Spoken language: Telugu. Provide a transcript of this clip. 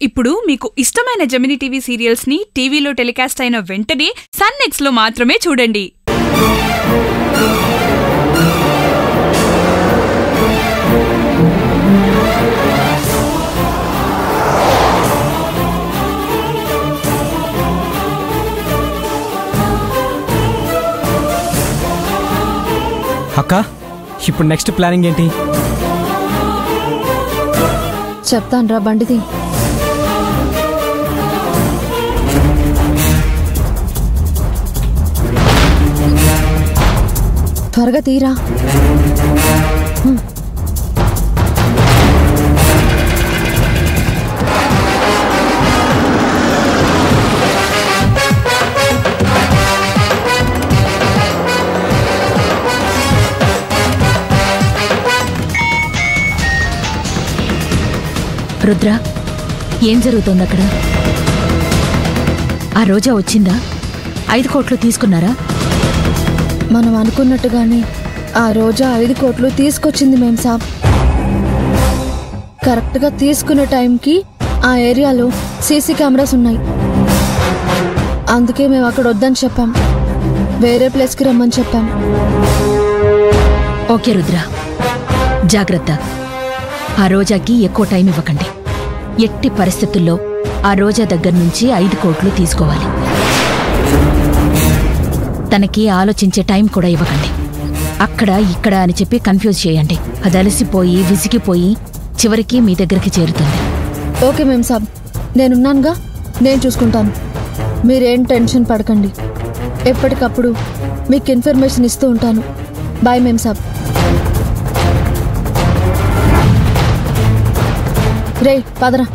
ఇప్పుడు మీకు ఇష్టమైన జెమినీ టీవీ సీరియల్స్ ని టీవీలో టెలికాస్ట్ అయిన వెంటనే సన్ నెక్స్ట్ లో మాత్రమే చూడండి. అక్క, ఇప్పుడు నెక్స్ట్ ప్లానింగ్ ఏంటి? చెప్తాను రా, బండిది. త్వరగా తీరా. రుద్ర, ఏం జరుగుతోంది అక్కడ? ఆ రోజా వచ్చిందా? 5 కోట్లు తీసుకున్నారా? మనం అనుకున్నట్టుగానే ఆ రోజా 5 కోట్లు తీసుకొచ్చింది మేం సాబ్. కరెక్ట్గా తీసుకునే టైంకి ఆ ఏరియాలో సీసీ కెమెరాస్ ఉన్నాయి. అందుకే మేము అక్కడ వద్దని చెప్పాం, వేరే ప్లేస్కి రమ్మని చెప్పాం. ఓకే రుద్ర, జాగ్రత్త. ఆ రోజాకి ఎక్కువ టైం ఇవ్వకండి. ఎట్టి పరిస్థితుల్లో ఆ రోజా దగ్గర నుంచి 5 కోట్లు తీసుకోవాలి. తనకి ఆలోచించే టైం కూడా ఇవ్వకండి. అక్కడ ఇక్కడ అని చెప్పి కన్ఫ్యూజ్ చేయండి. అది అలసిపోయి విసిగిపోయి చివరికి మీ దగ్గరికి చేరుతుంది. ఓకే మేం సాబ్, నేనున్నానుగా, నేను చూసుకుంటాను. మీరేం టెన్షన్ పడకండి. ఎప్పటికప్పుడు మీకు ఇన్ఫర్మేషన్ ఇస్తూ ఉంటాను. బాయ్ మేం సాబ్. రే పదరా.